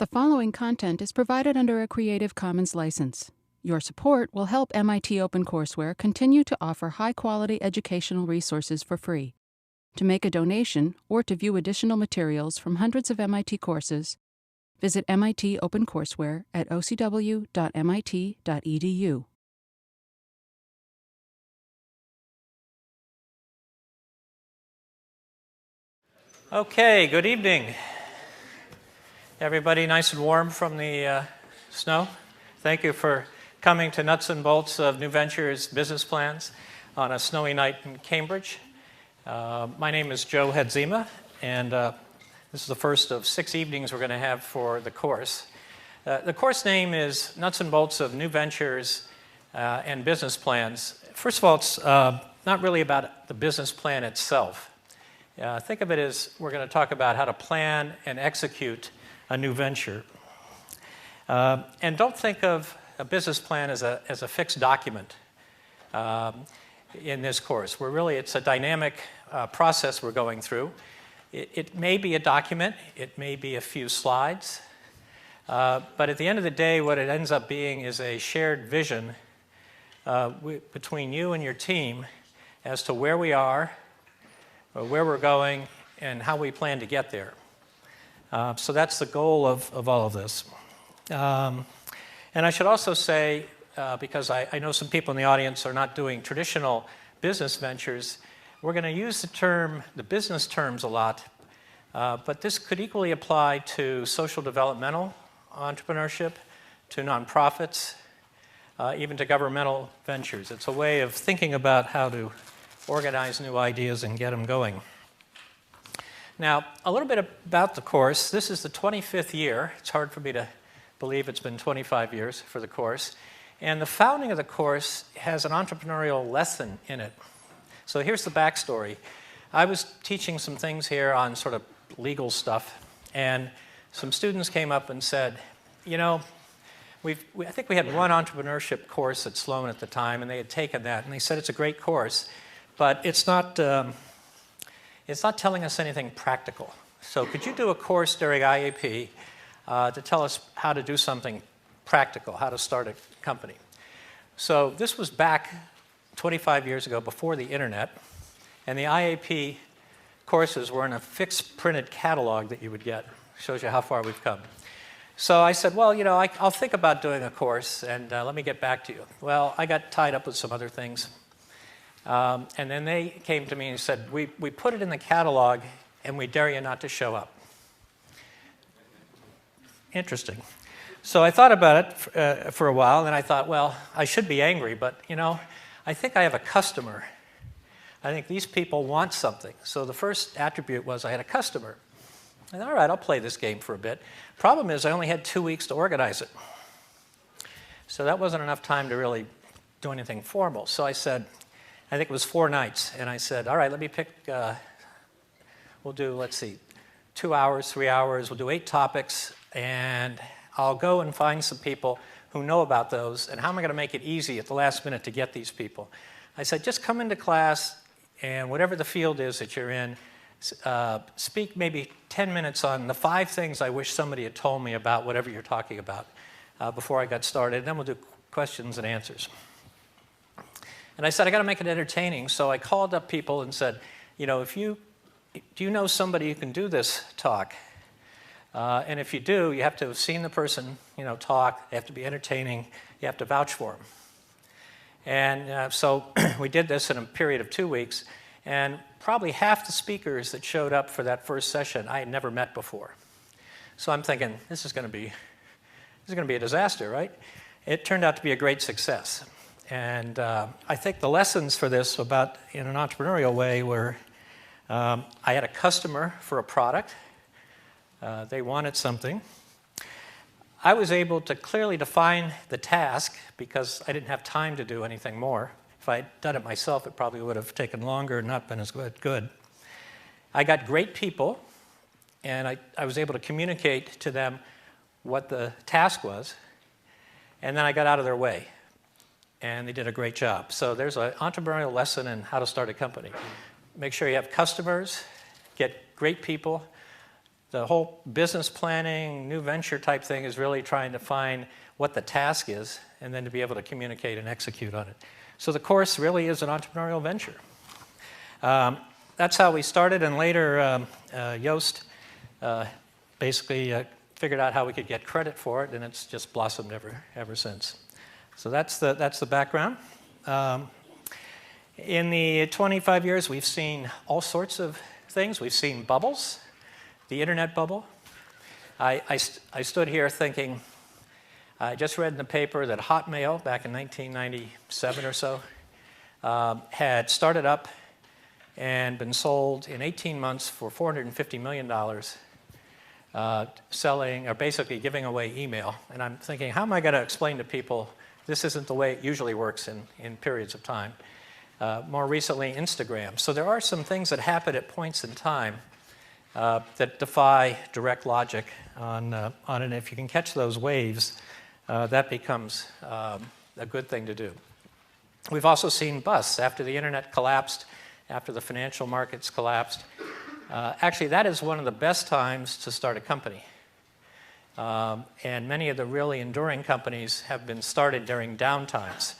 The following content is provided under a Creative Commons license. Your support will help MIT OpenCourseware continue to offer high-quality educational resources for free. To make a donation or to view additional materials from hundreds of MIT courses, visit MIT OpenCourseware at ocw.mit.edu. Okay, good evening. Everybody nice and warm from the snow? Thank you for coming to Nuts and Bolts of New Ventures Business Plans on a snowy night in Cambridge. My name is Joe Hedzima, and this is the first of 6 evenings we're going to have for the course. The course name is Nuts and Bolts of New Ventures and Business Plans. First of all, it's not really about the business plan itself. Think of it as we're going to talk about how to plan and execute a new venture. And don't think of a business plan as a fixed document in this course. It's a dynamic process we're going through. It may be a document, it may be a few slides, but at the end of the day, what it ends up being is a shared vision between you and your team as to where we are, where we're going, and how we plan to get there. So that's the goal of all of this. And I should also say, because I know some people in the audience are not doing traditional business ventures, we're going to use the business terms a lot, but this could equally apply to social developmental entrepreneurship, to nonprofits, even to governmental ventures. It's a way of thinking about how to organize new ideas and get them going. Now, a little bit about the course. This is the 25th year. It's hard for me to believe it's been 25 years for the course. And the founding of the course has an entrepreneurial lesson in it. So here's the backstory. I was teaching some things here on sort of legal stuff, and some students came up and said, you know, I think we had one entrepreneurship course at Sloan at the time, and they had taken that, and they said it's a great course, but it's not telling us anything practical. So could you do a course during IAP to tell us how to do something practical, how to start a company? So this was back 25 years ago, before the internet, and the IAP courses were in a fixed printed catalog that you would get. Shows you how far we've come. So I said, well, you know, I'll think about doing a course, and let me get back to you. Well, I got tied up with some other things. And then they came to me and said, we put it in the catalog, and we dare you not to show up. Interesting. So I thought about it for a while, and I thought, well, I should be angry, but, you know, I think I have a customer. I think these people want something. So the first attribute was I had a customer. And all right, I'll play this game for a bit. Problem is I only had 2 weeks to organize it. So that wasn't enough time to really do anything formal. So I said, I think it was 4 nights, and I said, all right, let me pick, we'll do, let's see, 2 hours, 3 hours, we'll do 8 topics, and I'll go and find some people who know about those, and how am I going to make it easy at the last minute to get these people? I said, just come into class, and whatever the field is that you're in, speak maybe 10 minutes on the 5 things I wish somebody had told me about whatever you're talking about before I got started, and then we'll do questions and answers. And I said, I got to make it entertaining, so I called up people and said, you know, do you know somebody who can do this talk? And if you do, you have to have seen the person, you know, talk. They have to be entertaining. You have to vouch for them. And so we did this in a period of 2 weeks, and probably half the speakers that showed up for that first session I had never met before. So I'm thinking, this is going to be a disaster, right? It turned out to be a great success. And I think the lessons for this about in an entrepreneurial way were I had a customer for a product. They wanted something. I was able to clearly define the task because I didn't have time to do anything more. If I had done it myself, it probably would have taken longer and not been as good. I got great people, and I was able to communicate to them what the task was, and then I got out of their way. And they did a great job. So there's an entrepreneurial lesson in how to start a company. Make sure you have customers, get great people, the whole business planning, new venture type thing is really trying to find what the task is and then to be able to communicate and execute on it. So the course really is an entrepreneurial venture. That's how we started, and later Joost basically figured out how we could get credit for it, and it's just blossomed ever since. So that's the background. In the 25 years, we've seen all sorts of things. We've seen bubbles, the internet bubble. I stood here thinking, I just read in the paper that Hotmail, back in 1997 or so, had started up and been sold in 18 months for $450 million, selling, or basically giving away email. And I'm thinking, how am I going to explain to people this isn't the way it usually works in periods of time? More recently, Instagram. So there are some things that happen at points in time that defy direct logic on it. And if you can catch those waves, that becomes a good thing to do. We've also seen busts after the internet collapsed, after the financial markets collapsed. Actually, that is one of the best times to start a company. And many of the really enduring companies have been started during downtimes.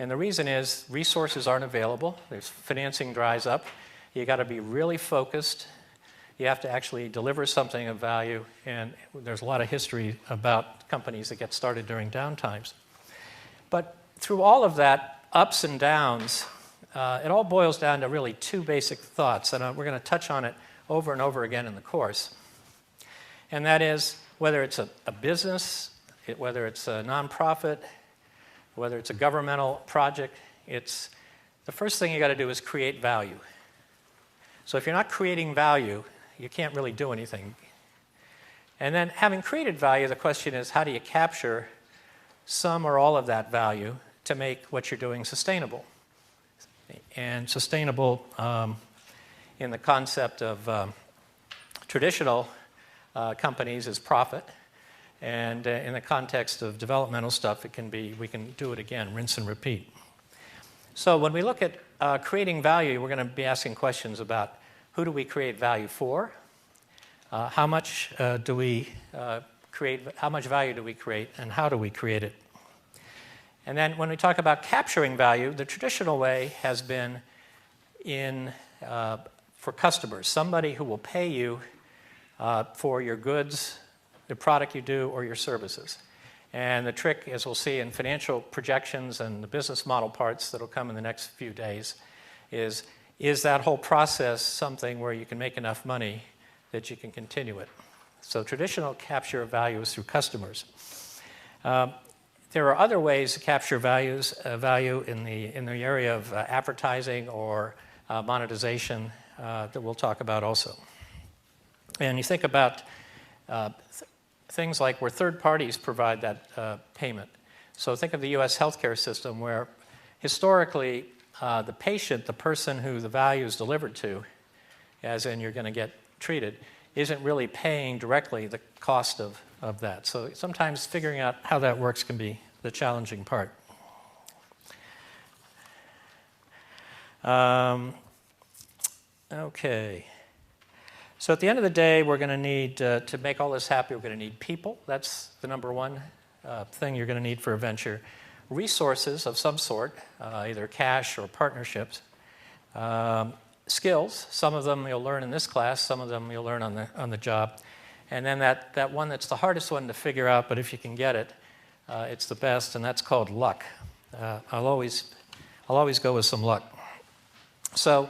And the reason is resources aren't available. There's financing dries up. You got to be really focused. You have to actually deliver something of value. And there's a lot of history about companies that get started during downtimes. But through all of that, ups and downs, it all boils down to really two basic thoughts. And we're going to touch on it over and over again in the course. And that is, whether it's a business, whether it's a nonprofit, whether it's a governmental project, the first thing you got to do is create value. So if you're not creating value, you can't really do anything. And then having created value, the question is, how do you capture some or all of that value to make what you're doing sustainable? And sustainable in the concept of traditional companies is profit. And in the context of developmental stuff, it can be, we can do it again, rinse and repeat. So when we look at creating value, we're going to be asking questions about who do we create value for? How much do we create? How much value do we create, and how do we create it? And then when we talk about capturing value, the traditional way has been for customers, somebody who will pay you for your goods, the product you do, or your services. And the trick, as we'll see in financial projections and the business model parts that will come in the next few days, is that whole process something where you can make enough money that you can continue it? So traditional capture of value is through customers. There are other ways to capture value in the area of advertising or monetization that we'll talk about also. And you think about things like where third parties provide that payment. So think of the U.S. healthcare system, where historically the patient, the person who the value is delivered to, as in you're going to get treated, isn't really paying directly the cost of that. So sometimes figuring out how that works can be the challenging part. Okay. So at the end of the day, we're going to need, to make all this happy, we're going to need people. That's the number one thing you're going to need for a venture. Resources of some sort, either cash or partnerships. Skills, some of them you'll learn in this class, some of them you'll learn on the job. And then that one that's the hardest one to figure out, but if you can get it, it's the best, and that's called luck. I'll always go with some luck. So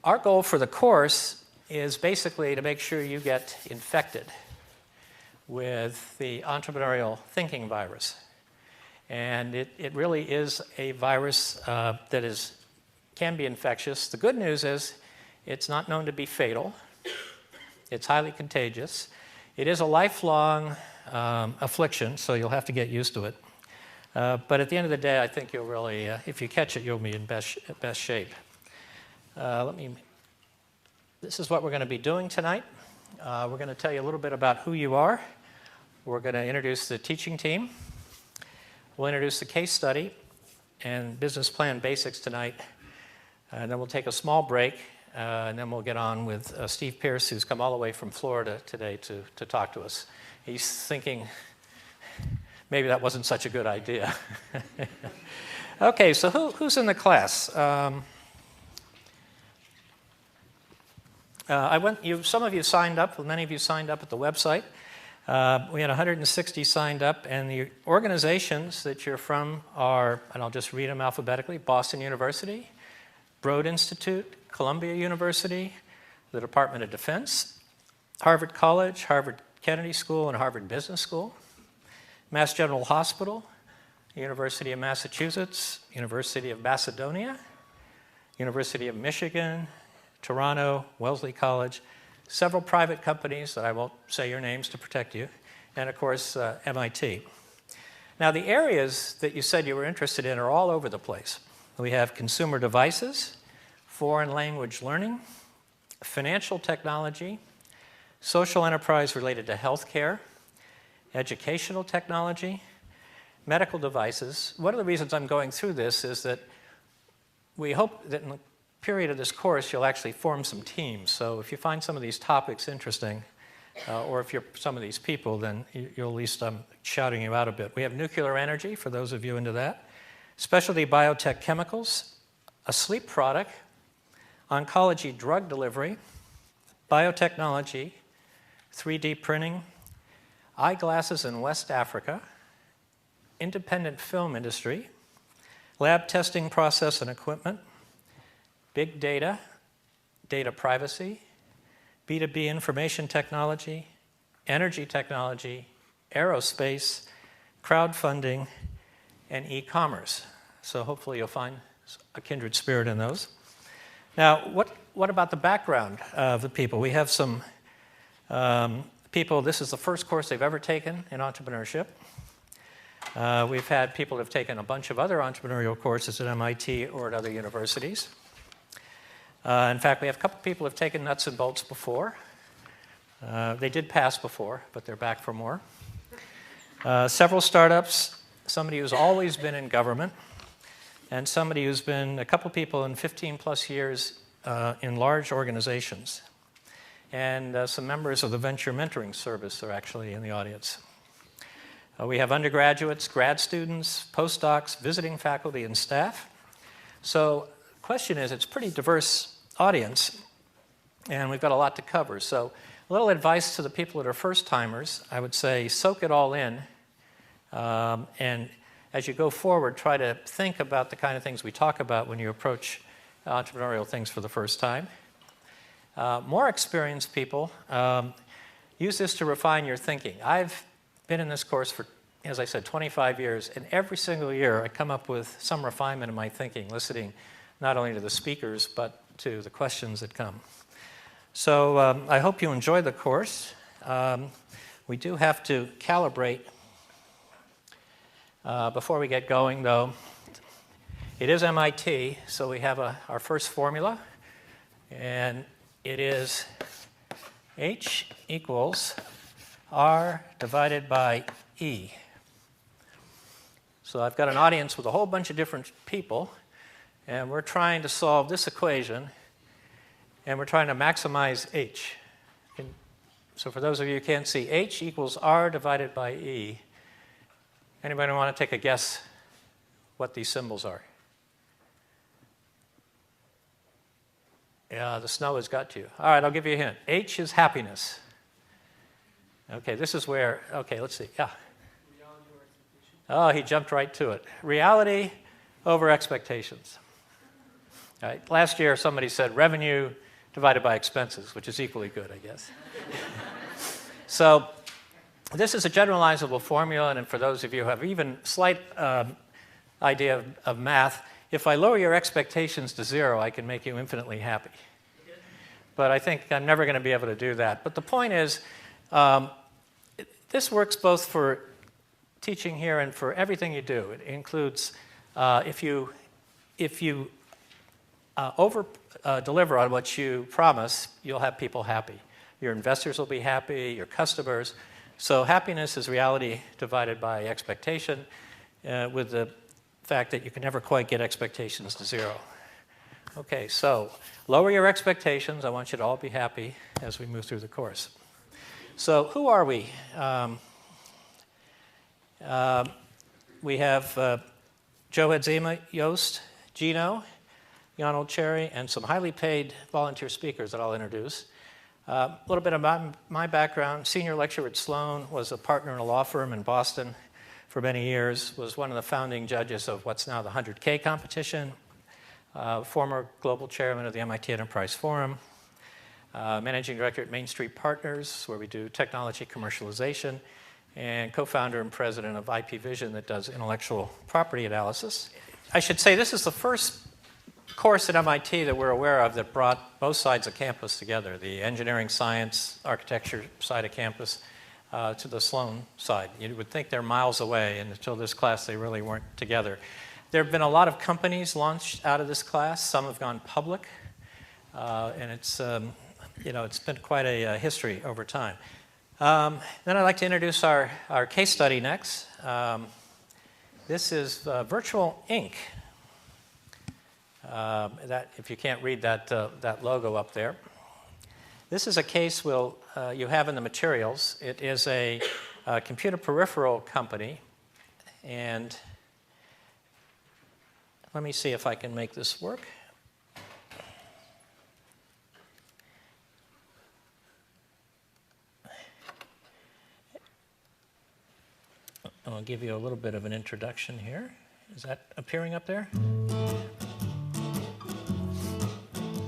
our goal for the course is basically to make sure you get infected with the entrepreneurial thinking virus. And it really is a virus that can be infectious. The good news is it's not known to be fatal. It's highly contagious. It is a lifelong affliction, so you'll have to get used to it. But at the end of the day, I think you'll really, if you catch it, you'll be in best shape. This is what we're going to be doing tonight. We're going to tell you a little bit about who you are. We're going to introduce the teaching team. We'll introduce the case study and business plan basics tonight. And then we'll take a small break. and then we'll get on with Steve Pierce, who's come all the way from Florida today to talk to us. He's thinking maybe that wasn't such a good idea. Okay, so who's in the class? Some of you signed up, many of you signed up at the website. We had 160 signed up, and the organizations that you're from are, and I'll just read them alphabetically: Boston University, Broad Institute, Columbia University, the Department of Defense, Harvard College, Harvard Kennedy School, and Harvard Business School, Mass General Hospital, University of Massachusetts, University of Macedonia, University of Michigan, Toronto, Wellesley College, several private companies that I won't say your names to protect you, and of course MIT. Now the areas that you said you were interested in are all over the place. We have consumer devices, foreign language learning, financial technology, social enterprise related to healthcare, educational technology, medical devices. One of the reasons I'm going through this is that we hope that in the period of this course you'll actually form some teams. So if you find some of these topics interesting, or if you're some of these people, then you'll at least shouting you out a bit. We have nuclear energy, for those of you into that, specialty biotech chemicals, a sleep product, oncology drug delivery, biotechnology, 3D printing, eyeglasses in West Africa, independent film industry, lab testing process and equipment, big data, data privacy, B2B information technology, energy technology, aerospace, crowdfunding, and e-commerce. So hopefully you'll find a kindred spirit in those. Now, what about the background of the people? We have some people, this is the first course they've ever taken in entrepreneurship. We've had people who have taken a bunch of other entrepreneurial courses at MIT or at other universities. In fact, we have a couple people who have taken nuts and bolts before. They did pass before, but they're back for more. Several startups, somebody who's always been in government, and somebody who's been, a couple people in 15 plus years in large organizations. And some members of the Venture Mentoring Service are actually in the audience. We have undergraduates, grad students, postdocs, visiting faculty, and staff. So the question is, it's a pretty diverse audience, and we've got a lot to cover. So a little advice to the people that are first-timers, I would say soak it all in, and as you go forward, try to think about the kind of things we talk about when you approach entrepreneurial things for the first time. More experienced people, use this to refine your thinking. I've been in this course for, as I said, 25 years, and every single year I come up with some refinement in my thinking, listening not only to the speakers, but to the questions that come. So I hope you enjoy the course. We do have to calibrate before we get going, though. It is MIT, so we have our first formula, and it is H equals R divided by E. So I've got an audience with a whole bunch of different people, and we're trying to solve this equation, and we're trying to maximize H. So for those of you who can't see, H equals R divided by E. Anybody want to take a guess what these symbols are? Yeah, the snow has got you. All right, I'll give you a hint. H is happiness. Okay, this is where, okay, let's see. Yeah. Oh, he jumped right to it. Reality over expectations. All right, last year somebody said revenue divided by expenses, which is equally good, I guess. So this is a generalizable formula, and for those of you who have even slight idea of math, if I lower your expectations to 0, I can make you infinitely happy. But I think I'm never going to be able to do that. But the point is, this works both for teaching here and for everything you do. It includes if you over-deliver on what you promise, you'll have people happy. Your investors will be happy, your customers. So happiness is reality divided by expectation, with the fact that you can never quite get expectations to 0. Okay, so lower your expectations. I want you to all be happy as we move through the course. So who are we? We have Joe Edzema, Yost, Gino, Yonald Chery, and some highly paid volunteer speakers that I'll introduce. A little bit about my background. Senior lecturer at Sloan, was a partner in a law firm in Boston for many years, was one of the founding judges of what's now the 100K competition, former global chairman of the MIT Enterprise Forum, managing director at Main Street Partners, where we do technology commercialization, and co-founder and president of IP Vision that does intellectual property analysis. I should say this is the first course at MIT that we're aware of that brought both sides of campus together, the engineering, science, architecture side of campus to the Sloan side. You would think they're miles away, and until this class they really weren't together. There have been a lot of companies launched out of this class. Some have gone public, and it's been quite a history over time. Then I'd like to introduce our case study next. This is Virtual Inc. That, if you can't read that logo up there. This is a case you have in the materials. It is a computer peripheral company, and let me see if I can make this work. I'll give you a little bit of an introduction here. Is that appearing up there?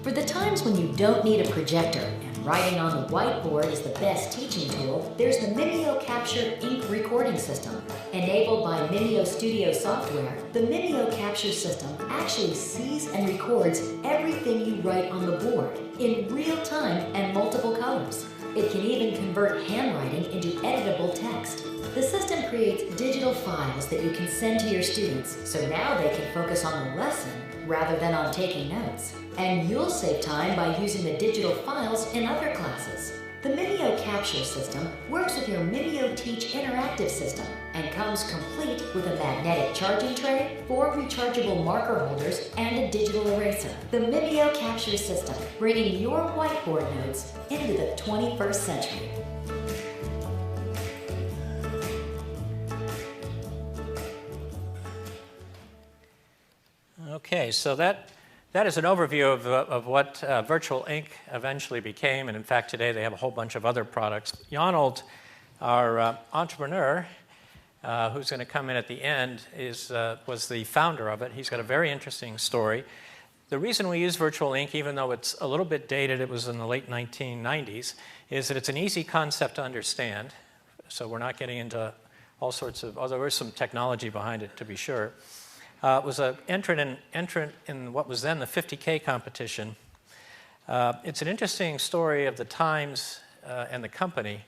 For the times when you don't need a projector and writing on the whiteboard is the best teaching tool, there's the Mimeo Capture Ink recording system. Enabled by Mimeo Studio software, the Mimeo Capture system actually sees and records everything you write on the board in real time and multiple colors. It can even convert handwriting into editable text. The system creates digital files that you can send to your students, so now they can focus on the lesson rather than on taking notes. And you'll save time by using the digital files in other classes. The Mimeo Capture system works with your Mimeo Teach interactive system and comes complete with a magnetic charging tray, 4 rechargeable marker holders, and a digital eraser. The Mimeo Capture system, bringing your whiteboard notes into the 21st century. Okay, so that is an overview of what Virtual Inc. eventually became, and in fact today they have a whole bunch of other products. Yonald, our entrepreneur, who's going to come in at the end, was the founder of it. He's got a very interesting story. The reason we use Virtual Inc., even though it's a little bit dated, it was in the late 1990s, is that it's an easy concept to understand. So we're not getting into all sorts of, although there's some technology behind it to be sure. It was an entrant in what was then the 50K competition. It's an interesting story of the times and the company.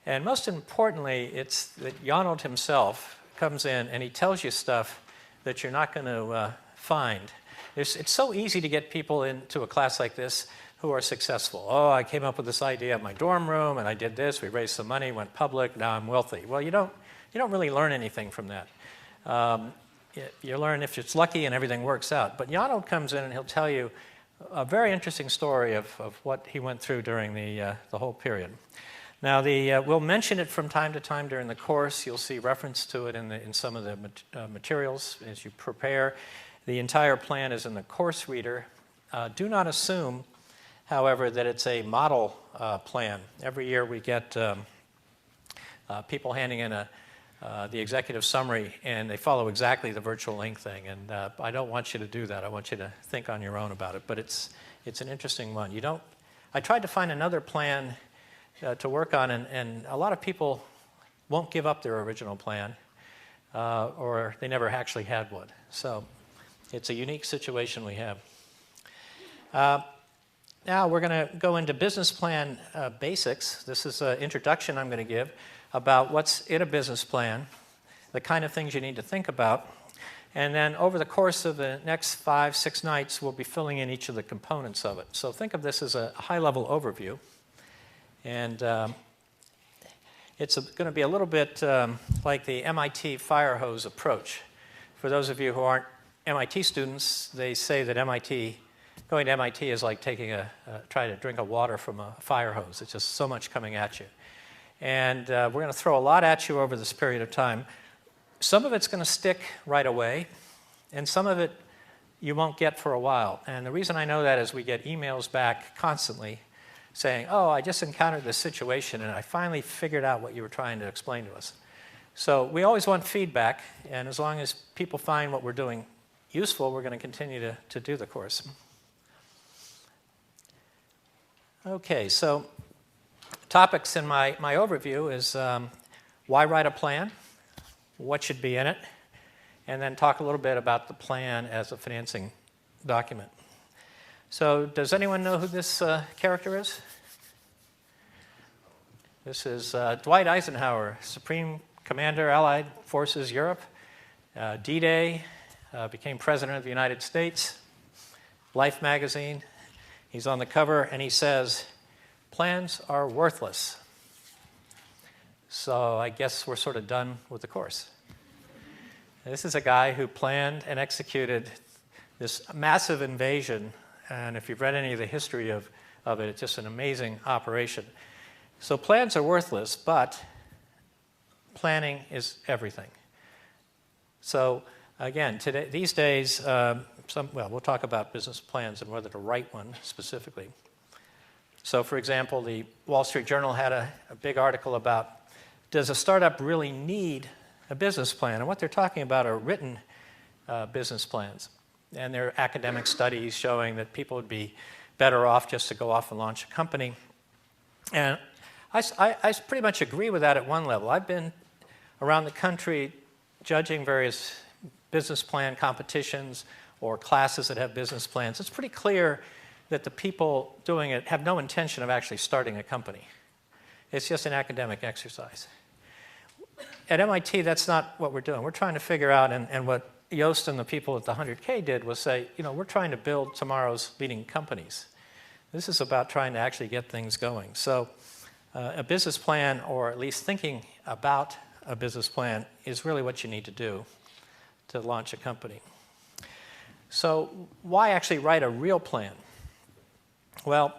And most importantly, it's that Yonald himself comes in and he tells you stuff that you're not going to find. It's so easy to get people into a class like this who are successful. Oh, I came up with this idea in my dorm room and I did this, we raised some money, went public, now I'm wealthy. Well, you don't really learn anything from that. You learn if it's lucky and everything works out. But Yonald comes in and he'll tell you a very interesting story of what he went through during the whole period. Now, we'll mention it from time to time during the course. You'll see reference to it in some of the materials as you prepare. The entire plan is in the course reader. Do not assume, however, that it's a model plan. Every year we get people handing in the executive summary, and they follow exactly the Virtual Inc. thing. And I don't want you to do that. I want you to think on your own about it. But it's an interesting one. I tried to find another plan to work on, and a lot of people won't give up their original plan, or they never actually had one. So it's a unique situation we have. Now we're going to go into business plan basics. This is an introduction I'm going to give about what's in a business plan, the kind of things you need to think about. And then over the course of the next 5-6 nights, we'll be filling in each of the components of it. So think of this as a high-level overview. And it's going to be a little bit like the MIT fire hose approach. For those of you who aren't MIT students, they say that MIT going to MIT is like trying to drink a water from a fire hose. It's just so much coming at you. And we're going to throw a lot at you over this period of time. Some of it's going to stick right away, and some of it you won't get for a while. And the reason I know that is we get emails back constantly saying, oh, I just encountered this situation, and I finally figured out what you were trying to explain to us. So we always want feedback, and as long as people find what we're doing useful, we're going to continue to do the course. Okay, so topics in my overview is why write a plan, what should be in it, and then talk a little bit about the plan as a financing document. So does anyone know who this character is? This is Dwight Eisenhower, Supreme Commander, Allied Forces, Europe, D-Day, became President of the United States, Life magazine. He's on the cover, and he says, plans are worthless. So I guess we're sort of done with the course. This is a guy who planned and executed this massive invasion, and if you've read any of the history of it, it's just an amazing operation. So plans are worthless, but planning is everything. So again, these days, we'll talk about business plans and whether to write one specifically. So for example, the Wall Street Journal had a big article about, does a startup really need a business plan? And what they're talking about are written business plans. And there are academic studies showing that people would be better off just to go off and launch a company. And I pretty much agree with that at one level. I've been around the country judging various business plan competitions or classes that have business plans. It's pretty clear that the people doing it have no intention of actually starting a company. It's just an academic exercise. At MIT, that's not what we're doing. We're trying to figure out, and what Yost and the people at the 100K did was say, we're trying to build tomorrow's leading companies. This is about trying to actually get things going. So a business plan, or at least thinking about a business plan, is really what you need to do to launch a company. So why actually write a real plan? Well,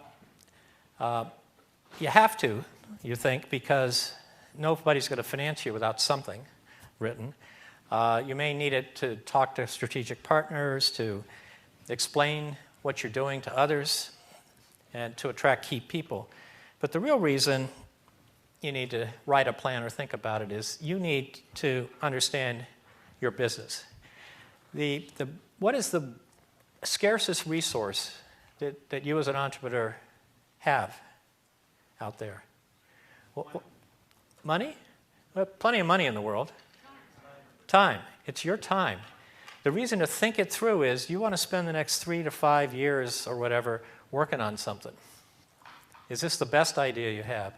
you have to, you think, because nobody's going to finance you without something written. You may need it to talk to strategic partners, to explain what you're doing to others, and to attract key people. But the real reason you need to write a plan or think about it is you need to understand your business. What is the scarcest resource that you as an entrepreneur have out there? Money? Well, plenty of money in the world. Time. It's your time. The reason to think it through is you want to spend the next 3 to 5 years or whatever working on something. Is this the best idea you have?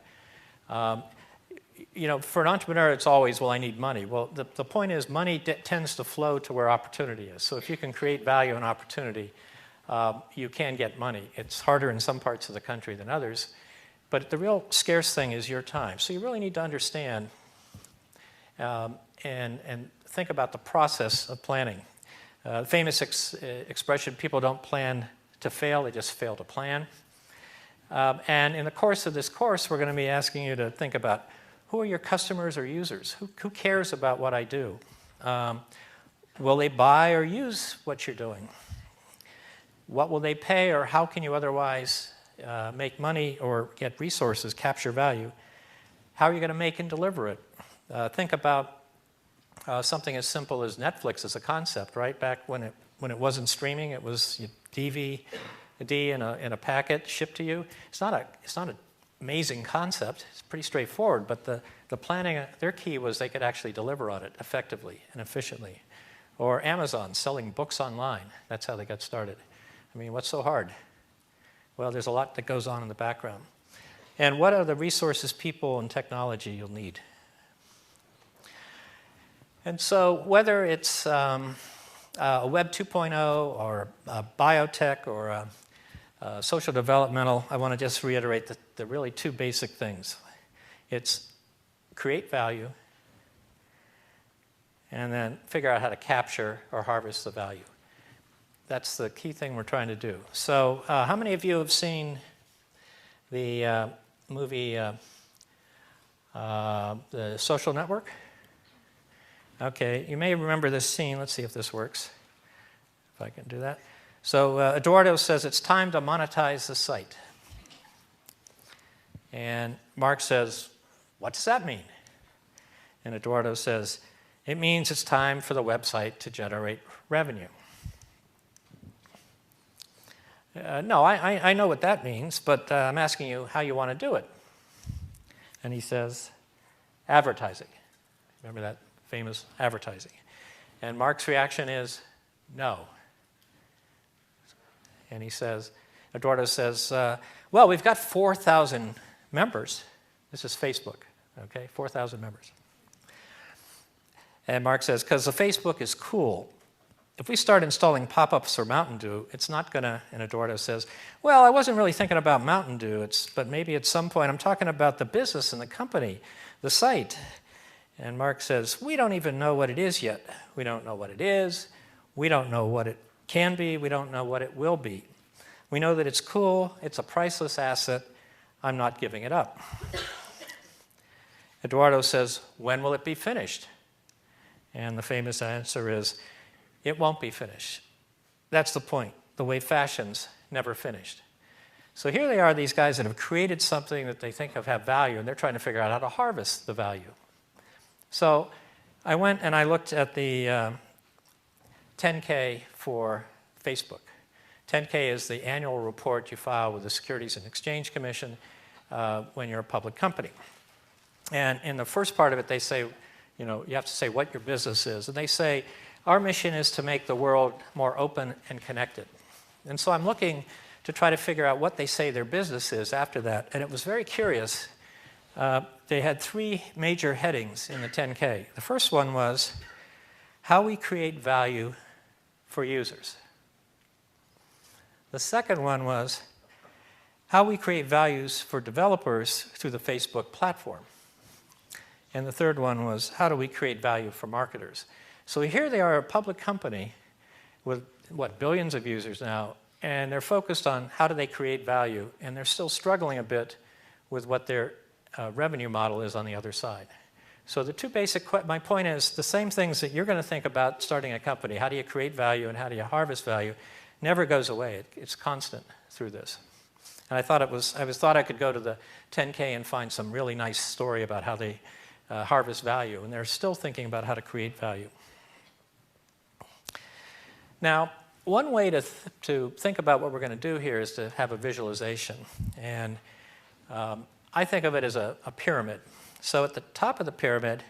For an entrepreneur, it's always, well, I need money. Well, the point is money tends to flow to where opportunity is. So if you can create value and opportunity, you can get money. It's harder in some parts of the country than others. But the real scarce thing is your time. So you really need to understand and think about the process of planning. Famous expression, people don't plan to fail, they just fail to plan. And in the course of this course, we're going to be asking you to think about who are your customers or users? Who cares about what I do? Will they buy or use what you're doing? What will they pay, or how can you otherwise make money or get resources, capture value? How are you going to make and deliver it? Think about something as simple as Netflix as a concept, right? Back when it wasn't streaming, it was DVD in a packet shipped to you. It's not an amazing concept. It's pretty straightforward, but the planning, their key was they could actually deliver on it effectively and efficiently. Or Amazon selling books online. That's how they got started. I mean, what's so hard? Well, there's a lot that goes on in the background. And what are the resources, people, and technology you'll need? And so whether it's a Web 2.0 or a biotech or a social developmental, I want to just reiterate the really two basic things. It's create value and then figure out how to capture or harvest the value. That's the key thing we're trying to do. So how many of you have seen the movie The Social Network? Okay, you may remember this scene. Let's see if this works, if I can do that. So Eduardo says it's time to monetize the site. And Mark says, what does that mean? And Eduardo says, it means it's time for the website to generate revenue. No, I know what that means, but I'm asking you how you want to do it. And he says, advertising. Remember that famous advertising? And Mark's reaction is, no. And he says, Eduardo says, well, we've got 4,000 members. This is Facebook, okay, 4,000 members. And Mark says, because the Facebook is cool. If we start installing pop-ups for Mountain Dew, it's not going to, and Eduardo says, well, I wasn't really thinking about Mountain Dew, but maybe at some point I'm talking about the business and the company, the site. And Mark says, we don't even know what it is yet. We don't know what it is. We don't know what it can be. We don't know what it will be. We know that it's cool. It's a priceless asset. I'm not giving it up. Eduardo says, when will it be finished? And the famous answer is, it won't be finished. That's the point. The way fashion's never finished. So here they are, these guys that have created something that they think of have value, and they're trying to figure out how to harvest the value. So I went and I looked at the 10K for Facebook. 10K is the annual report you file with the Securities and Exchange Commission when you're a public company. And in the first part of it, they say, you have to say what your business is. And they say, our mission is to make the world more open and connected. And so I'm looking to try to figure out what they say their business is after that. And it was very curious. They had 3 major headings in the 10K. The first one was how we create value for users. The second one was how we create values for developers through the Facebook platform. And the third one was how do we create value for marketers. So here they are, a public company with, billions of users now, and they're focused on how do they create value, and they're still struggling a bit with what their revenue model is on the other side. So the two basic, my point is the same things that you're going to think about starting a company, how do you create value and how do you harvest value, never goes away. It's constant through this. And I thought I could go to the 10K and find some really nice story about how they harvest value, and they're still thinking about how to create value. Now, one way to think about what we're going to do here is to have a visualization. And I think of it as a pyramid. So at the top of the pyramid,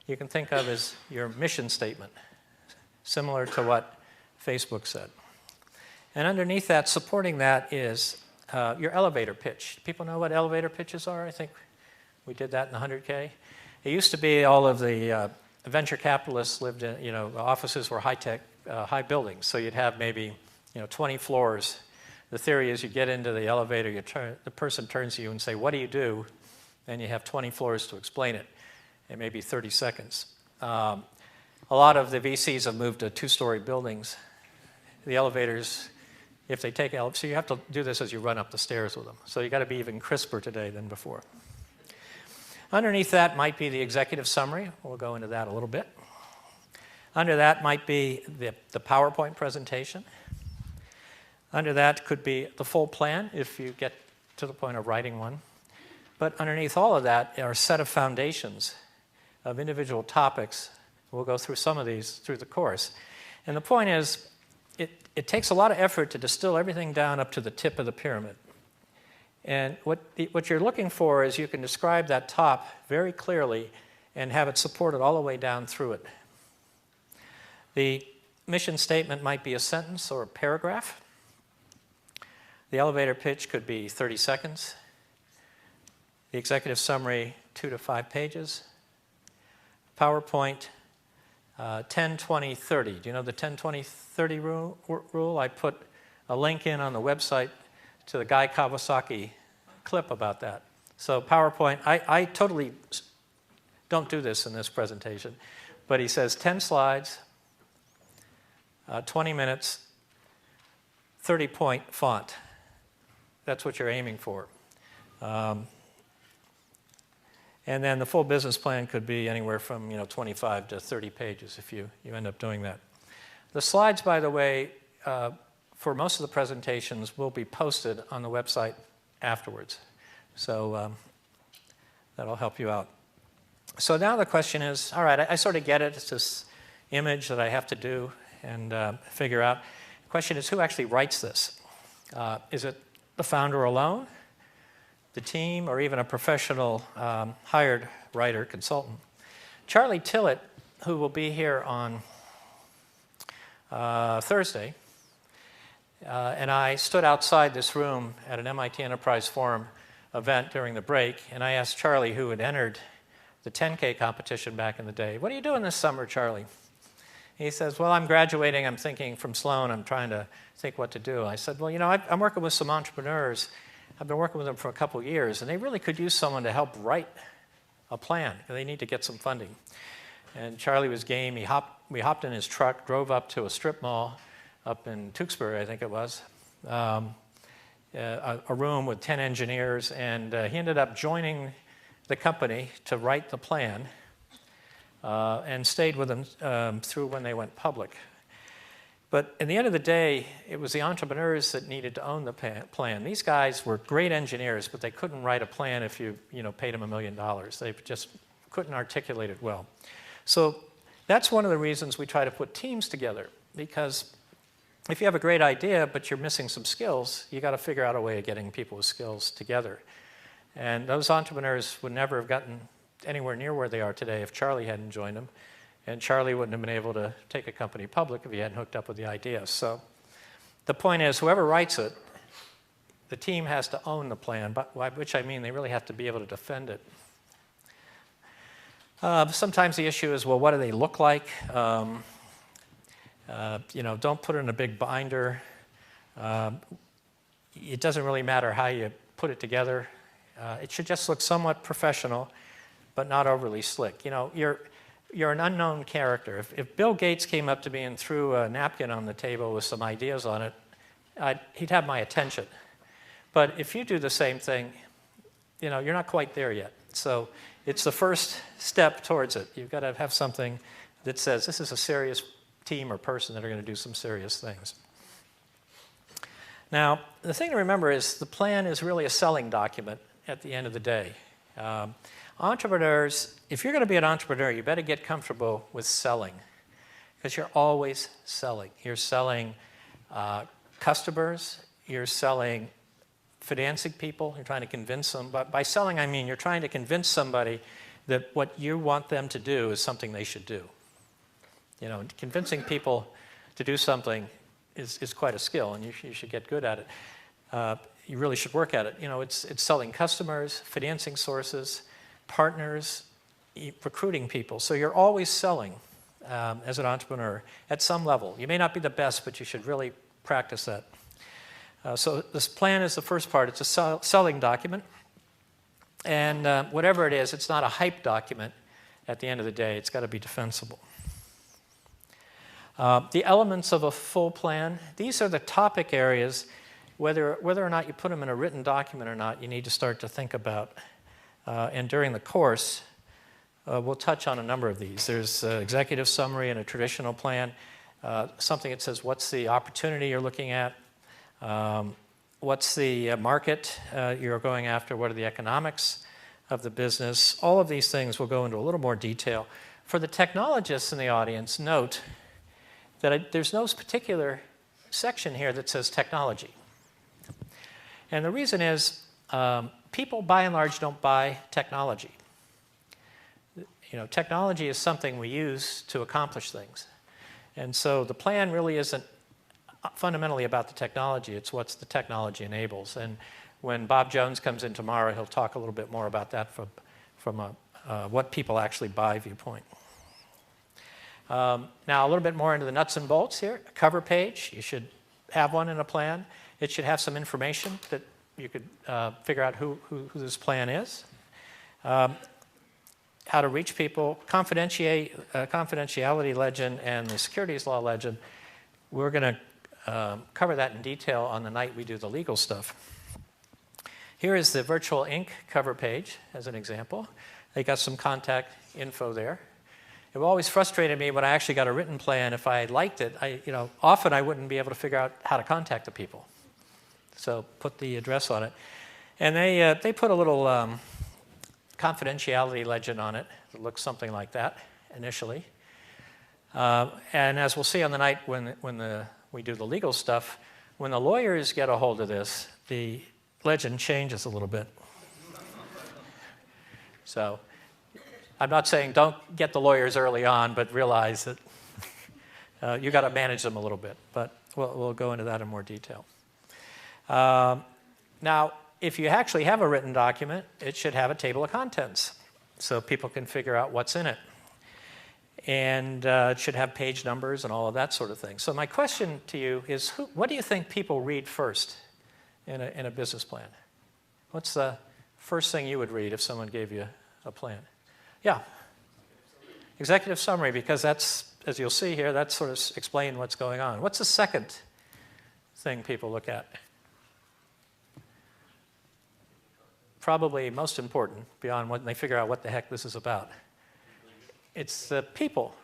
you can think of as your mission statement, similar to what Facebook said. And underneath that, supporting that, is your elevator pitch. People know what elevator pitches are? I think we did that in the 100K. It used to be all of the venture capitalists lived in, offices were high-tech, high buildings. So you'd have maybe, 20 floors. The theory is you get into the elevator, the person turns to you and say, what do you do? And you have 20 floors to explain it in maybe 30 seconds. A lot of the VCs have moved to 2-story buildings. The elevators, if they take, so you have to do this as you run up the stairs with them. So you've got to be even crisper today than before. Underneath that might be the executive summary. We'll go into that a little bit. Under that might be the PowerPoint presentation. Under that could be the full plan if you get to the point of writing one. But underneath all of that are a set of foundations of individual topics. We'll go through some of these through the course. And the point is, it takes a lot of effort to distill everything down up to the tip of the pyramid. And what you're looking for is you can describe that top very clearly and have it supported all the way down through it. The mission statement might be a sentence or a paragraph. The elevator pitch could be 30 seconds. The executive summary, 2 to 5 pages. PowerPoint, 10, 20, 30. Do you know the 10, 20, 30 rule? I put a link in on the website to the Guy Kawasaki clip about that. So PowerPoint, I totally don't do this in this presentation, but he says 10 slides, 20 minutes, 30-point font. That's what you're aiming for. And then the full business plan could be anywhere from 25 to 30 pages if you end up doing that. The slides, by the way, for most of the presentations will be posted on the website afterwards. So that'll help you out. So now the question is, all right, I sort of get it. It's this image that I have to do and figure out. The question is, who actually writes this? Is it the founder alone, the team, or even a professional hired writer, consultant? Charlie Tillett, who will be here on Thursday, and I stood outside this room at an MIT Enterprise Forum event during the break, and I asked Charlie, who had entered the 10K competition back in the day, "What are you doing this summer, Charlie?" He says, "Well, I'm graduating. I'm thinking from Sloan. I'm trying to think what to do." I said, "Well, I'm working with some entrepreneurs. I've been working with them for a couple of years, and they really could use someone to help write a plan. They need to get some funding." And Charlie was game. We hopped in his truck, drove up to a strip mall up in Tewksbury, I think it was, a room with 10 engineers, and he ended up joining the company to write the plan and stayed with them through when they went public. But at the end of the day, it was the entrepreneurs that needed to own the plan. These guys were great engineers, but they couldn't write a plan if you paid them $1 million. They just couldn't articulate it well. So that's one of the reasons we try to put teams together, because if you have a great idea but you're missing some skills, you got to figure out a way of getting people with skills together. And those entrepreneurs would never have gotten anywhere near where they are today if Charlie hadn't joined them. And Charlie wouldn't have been able to take a company public if he hadn't hooked up with the idea. So the point is, whoever writes it, the team has to own the plan, by which I mean they really have to be able to defend it. Sometimes the issue is, well, what do they look like? Don't put it in a big binder. It doesn't really matter how you put it together. It should just look somewhat professional, but not overly slick. You're an unknown character. If Bill Gates came up to me and threw a napkin on the table with some ideas on it, he'd have my attention. But if you do the same thing, you're not quite there yet. So it's the first step towards it. You've got to have something that says this is a serious team or person that are going to do some serious things. Now, the thing to remember is the plan is really a selling document at the end of the day. Entrepreneurs, if you're going to be an entrepreneur, you better get comfortable with selling, because you're always selling. You're selling customers, you're selling financing people, you're trying to convince them. But by selling, I mean you're trying to convince somebody that what you want them to do is something they should do. Convincing people to do something is quite a skill, and you should get good at it. You really should work at it. It's selling customers, financing sources, partners, recruiting people. So you're always selling as an entrepreneur at some level. You may not be the best, but you should really practice that. So this plan is the first part. It's a selling document. And whatever it is, it's not a hype document at the end of the day. It's got to be defensible. The elements of a full plan, these are the topic areas. Whether or not you put them in a written document or not, you need to start to think about. And during the course, we'll touch on a number of these. There's an executive summary and a traditional plan, something that says what's the opportunity you're looking at, what's the market you're going after, what are the economics of the business. All of these things will go into a little more detail. For the technologists in the audience, note that there's no particular section here that says technology. And the reason is people, by and large, don't buy technology. Technology is something we use to accomplish things. And so the plan really isn't fundamentally about the technology. It's what the technology enables. And when Bob Jones comes in tomorrow, he'll talk a little bit more about that from a what people actually buy viewpoint. Now, a little bit more into the nuts and bolts here. A cover page. You should have one in a plan. It should have some information that you could figure out who this plan is. How to reach people, confidentiality legend and the securities law legend. We're going to cover that in detail on the night we do the legal stuff. Here is the virtual ink cover page as an example. They got some contact info there. It always frustrated me when I actually got a written plan. If I liked it, often I wouldn't be able to figure out how to contact the people. So put the address on it. And they put a little confidentiality legend on it that looks something like that initially. And as we'll see on the night when we do the legal stuff, when the lawyers get a hold of this, the legend changes a little bit. So I'm not saying don't get the lawyers early on, but realize that you got to manage them a little bit. But we'll go into that in more detail. Now, if you actually have a written document, it should have a table of contents so people can figure out what's in it. And it should have page numbers and all of that sort of thing. So my question to you is, what do you think people read first in a business plan? What's the first thing you would read if someone gave you a plan? Yeah. Executive summary, because that's, as you'll see here, that's sort of explain what's going on. What's the second thing people look at? Probably most important, beyond when they figure out what the heck this is about. It's the people.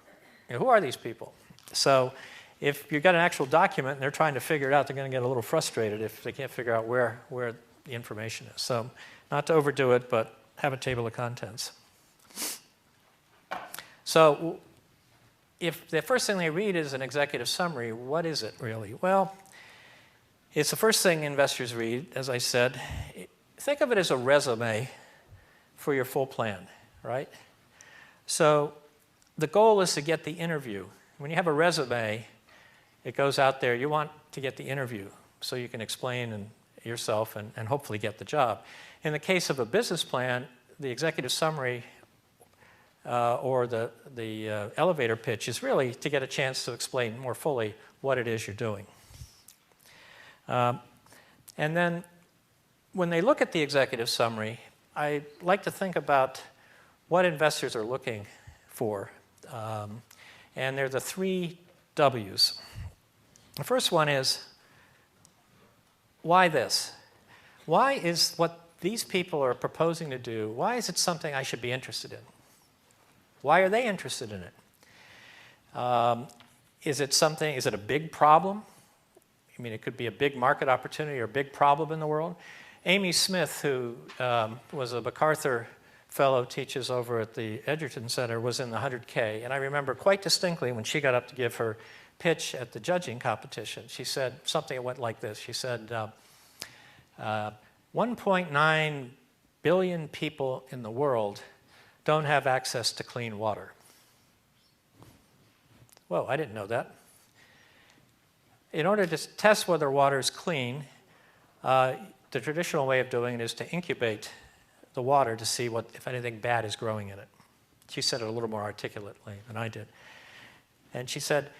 Who are these people? So if you've got an actual document and they're trying to figure it out, they're going to get a little frustrated if they can't figure out where the information is. So not to overdo it, but have a table of contents. So if the first thing they read is an executive summary, what is it really? Well, it's the first thing investors read, as I said. Think of it as a resume for your full plan, right? So the goal is to get the interview. When you have a resume, it goes out there. You want to get the interview so you can explain yourself and hopefully get the job. In the case of a business plan, the executive summary or the elevator pitch is really to get a chance to explain more fully what it is you're doing. And then when they look at the executive summary, I like to think about what investors are looking for. And they're the 3 W's. The first one is, why this? Why is what these people are proposing to do, why is it something I should be interested in? Why are they interested in it? Is it a big problem? I mean, it could be a big market opportunity or a big problem in the world. Amy Smith, who was a MacArthur fellow, teaches over at the Edgerton Center, was in the 100K. And I remember quite distinctly when she got up to give her pitch at the judging competition, she said something that went like this. She said, 1.9 billion people in the world don't have access to clean water. Whoa, I didn't know that. In order to test whether water is clean, the traditional way of doing it is to incubate the water to see if anything bad is growing in it. She said it a little more articulately than I did. And she said,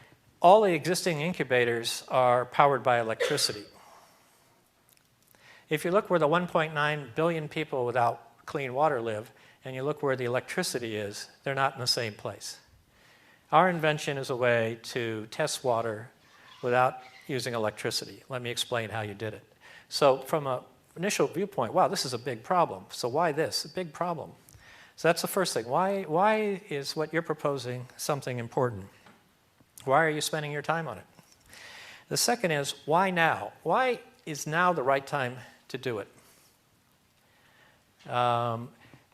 all the existing incubators are powered by electricity. If you look where the 1.9 billion people without clean water live, and you look where the electricity is, they're not in the same place. Our invention is a way to test water without using electricity. Let me explain how you did it. So from an initial viewpoint, wow, this is a big problem. So why this? A big problem. So that's the first thing. Why is what you're proposing something important? Why are you spending your time on it? The second is, why now? Why is now the right time to do it?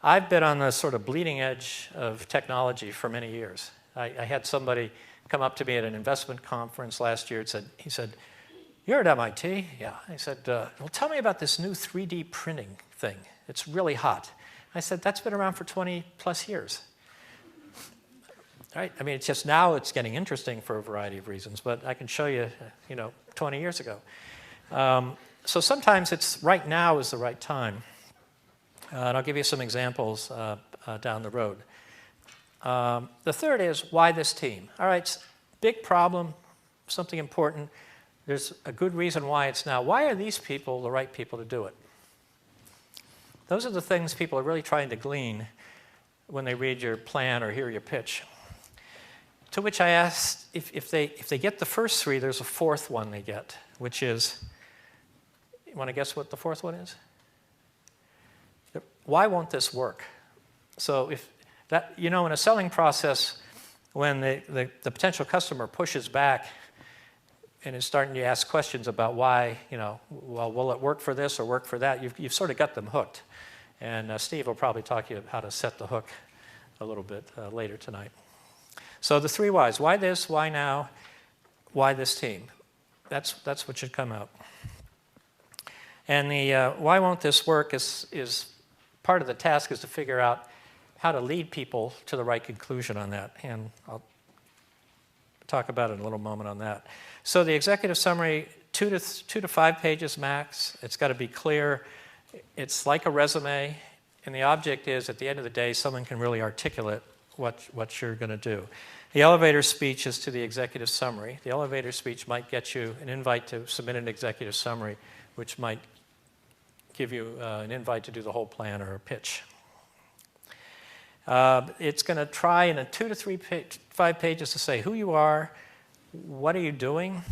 I've been on the sort of bleeding edge of technology for many years. I had somebody come up to me at an investment conference last year and he said, you're at MIT? Yeah. I said, well, tell me about this new 3D printing thing. It's really hot. I said, that's been around for 20 plus years. Right? I mean, it's just now it's getting interesting for a variety of reasons, but I can show you, 20 years ago. So sometimes it's right now is the right time. And I'll give you some examples down the road. The third is, why this team? All right, big problem, something important. There's a good reason why it's now. Why are these people the right people to do it? Those are the things people are really trying to glean when they read your plan or hear your pitch. To which I asked, if they get the first three, there's a fourth one they get, which is, you want to guess what the fourth one is? Why won't this work? So if that, in a selling process, when the potential customer pushes back and is starting to ask questions about why, well, will it work for this or work for that, you've sort of got them hooked. And Steve will probably talk to you how to set the hook a little bit later tonight. So the three whys: why this, why now, why this team? That's what should come out. And the why won't this work is part of the task is to figure out how to lead people to the right conclusion on that. And I'll talk about it in a little moment on that. So the executive summary, 2 to 5 pages max. It's got to be clear. It's like a resume. And the object is, at the end of the day, someone can really articulate what you're going to do. The elevator speech is to the executive summary. The elevator speech might get you an invite to submit an executive summary, which might give you an invite to do the whole plan or a pitch. It's going to try in a 2 to 5 pages to say who you are, what are you doing,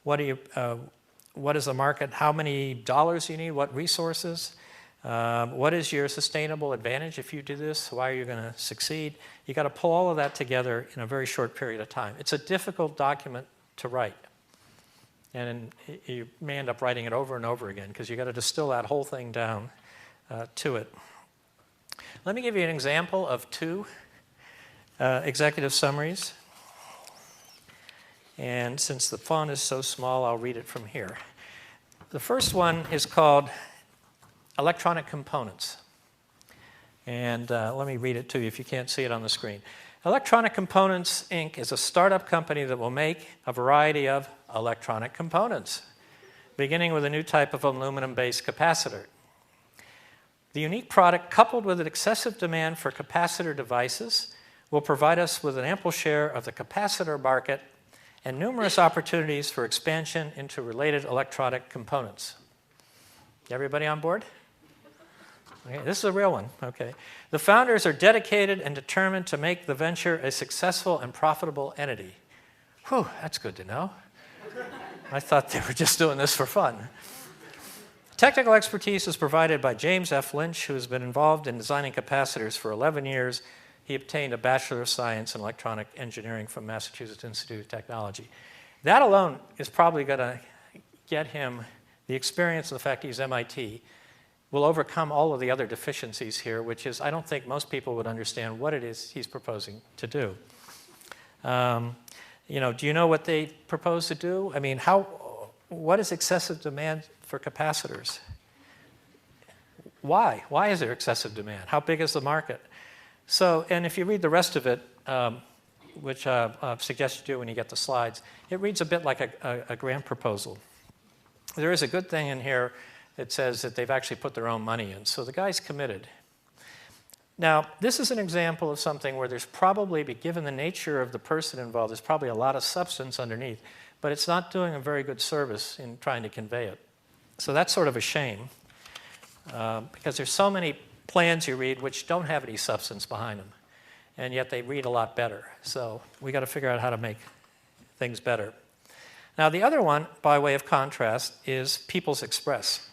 what is the market, how many dollars you need, what resources, what is your sustainable advantage if you do this, why are you going to succeed. You've got to pull all of that together in a very short period of time. It's a difficult document to write. And you may end up writing it over and over again because you've got to distill that whole thing down to it. Let me give you an example of 2 executive summaries. And since the font is so small, I'll read it from here. The first one is called Electronic Components. And let me read it to you if you can't see it on the screen. Electronic Components, Inc. is a startup company that will make a variety of electronic components, beginning with a new type of aluminum-based capacitor. The unique product, coupled with an excessive demand for capacitor devices, will provide us with an ample share of the capacitor market and numerous opportunities for expansion into related electronic components. Everybody on board? Okay, this is a real one. Okay. The founders are dedicated and determined to make the venture a successful and profitable entity. Whew, that's good to know. I thought they were just doing this for fun. Technical expertise is provided by James F. Lynch, who has been involved in designing capacitors for 11 years. He obtained a Bachelor of Science in Electronic Engineering from Massachusetts Institute of Technology. That alone is probably going to get him the experience and the fact he's MIT will overcome all of the other deficiencies here, which is I don't think most people would understand what it is he's proposing to do. Do you know what they propose to do? I mean, what is excessive demand for capacitors? Why? Why is there excessive demand? How big is the market? So, and if you read the rest of it, which I suggest you do when you get the slides, it reads a bit like a grant proposal. There is a good thing in here that says that they've actually put their own money in. So the guy's committed. Now, this is an example of something where there's probably, given the nature of the person involved, there's probably a lot of substance underneath, but it's not doing a very good service in trying to convey it. So that's sort of a shame, because there's so many plans you read which don't have any substance behind them, and yet they read a lot better. So we got to figure out how to make things better. Now, the other one, by way of contrast, is People's Express.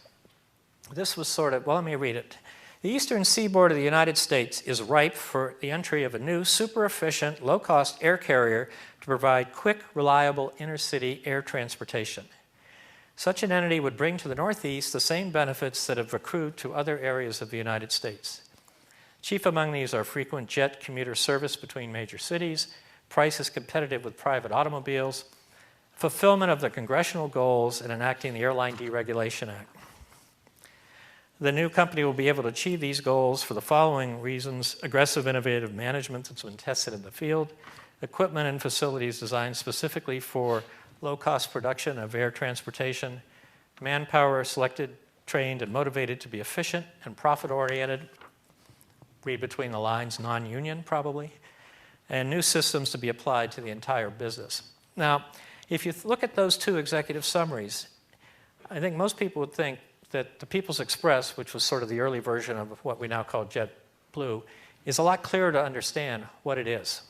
This was sort of, well, let me read it. The eastern seaboard of the United States is ripe for the entry of a new, super-efficient, low-cost air carrier to provide quick, reliable intercity air transportation. Such an entity would bring to the Northeast the same benefits that have accrued to other areas of the United States. Chief among these are frequent jet commuter service between major cities, prices competitive with private automobiles, fulfillment of the congressional goals, and enacting the Airline Deregulation Act. The new company will be able to achieve these goals for the following reasons: aggressive, innovative management that's been tested in the field, equipment and facilities designed specifically for low-cost production of air transportation, manpower selected, trained, and motivated to be efficient and profit-oriented, read between the lines, non-union probably, and new systems to be applied to the entire business. Now, if you look at those 2 executive summaries, I think most people would think that the People's Express, which was sort of the early version of what we now call JetBlue, is a lot clearer to understand what it is.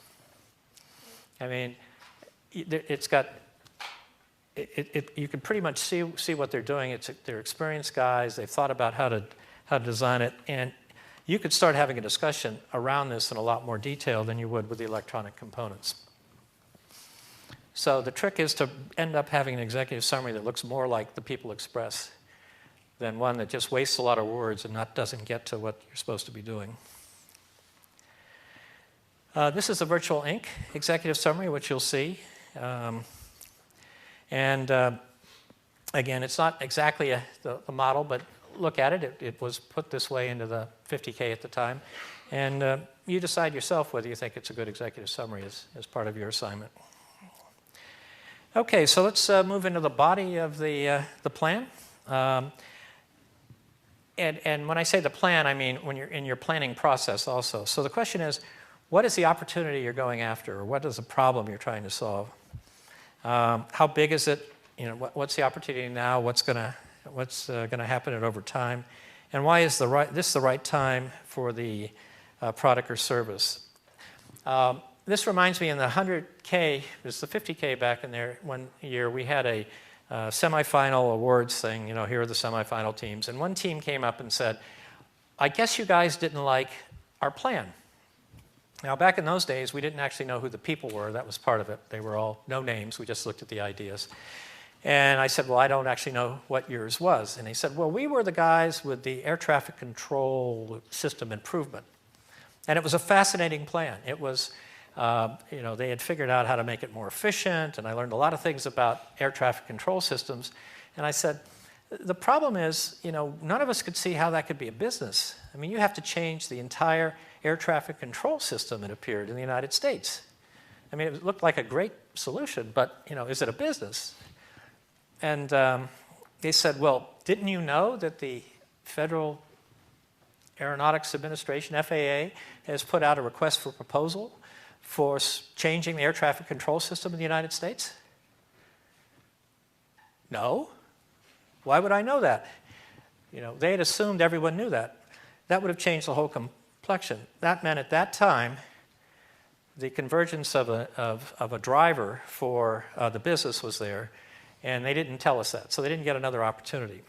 I mean, it's got, you can pretty much see what they're doing. They're experienced guys. They've thought about how to design it. And you could start having a discussion around this in a lot more detail than you would with the electronic components. So the trick is to end up having an executive summary that looks more like the People Express than one that just wastes a lot of words and doesn't get to what you're supposed to be doing. This is a virtual ink executive summary, which you'll see. Again, it's not exactly the model, but look at it. It was put this way into the 50K at the time. And you decide yourself whether you think it's a good executive summary as part of your assignment. Okay, so let's move into the body of the plan. And when I say the plan, I mean when you're in your planning process also. So the question is, what is the opportunity you're going after, or what is the problem you're trying to solve? How big is it? You know, what's the opportunity now? What's going to happen over time? And why is this the right time for the product or service? This reminds me in the 100K, it was the 50K back in there one year, we had a semifinal awards thing, you know, here are the semifinal teams. And one team came up and said, I guess you guys didn't like our plan. Now, back in those days, we didn't actually know who the people were. That was part of it. They were all no names. We just looked at the ideas. And I said, well, I don't actually know what yours was. And he said, well, we were the guys with the air traffic control system improvement. And it was a fascinating plan. It was, you know, they had figured out how to make it more efficient, and I learned a lot of things about air traffic control systems. And I said, the problem is, you know, none of us could see how that could be a business. I mean, you have to change the entire air traffic control system, it appeared, in the United States. I mean, it looked like a great solution, but, you know, is it a business? And they said, well, didn't you know that the Federal Aeronautics Administration, FAA, has put out a request for proposal for changing the air traffic control system in the United States? No. Why would I know that? You know, they had assumed everyone knew that. That would have changed the whole complexion. That meant at that time, the convergence of a driver for the business was there, and they didn't tell us that, so they didn't get another opportunity.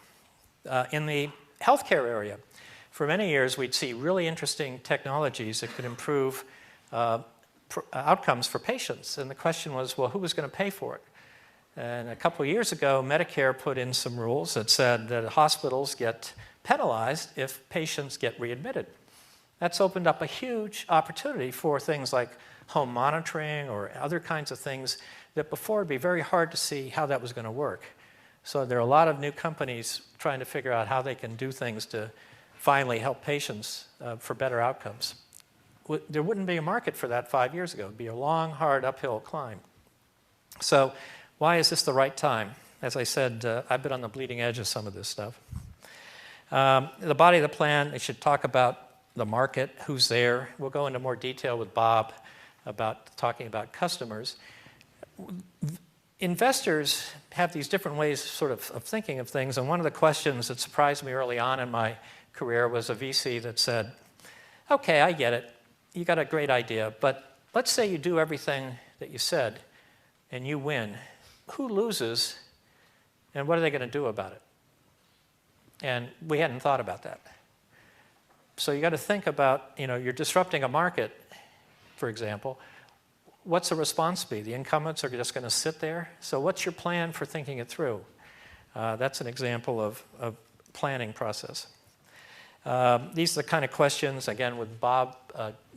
In the healthcare area, for many years, we'd see really interesting technologies that could improve outcomes for patients, and the question was, well, who was going to pay for it? And a couple of years ago, Medicare put in some rules that said that hospitals get penalized if patients get readmitted. That's opened up a huge opportunity for things like home monitoring or other kinds of things that before it'd be very hard to see how that was going to work. So there are a lot of new companies trying to figure out how they can do things to finally help patients for better outcomes. There wouldn't be a market for that 5 years ago. It'd be a long, hard uphill climb. So why is this the right time? As I said, I've been on the bleeding edge of some of this stuff. The body of the plan, it should talk about the market, who's there. We'll go into more detail with Bob about talking about customers. Investors have these different ways sort of thinking of things, and one of the questions that surprised me early on in my career was a VC that said, okay, I get it. You got a great idea, but let's say you do everything that you said and you win. Who loses, and what are they going to do about it? And we hadn't thought about that. So you got to think about, you know, you're disrupting a market, for example. What's the response be? The incumbents are just going to sit there? So what's your plan for thinking it through? That's an example of planning process. These are the kind of questions, again, with Bob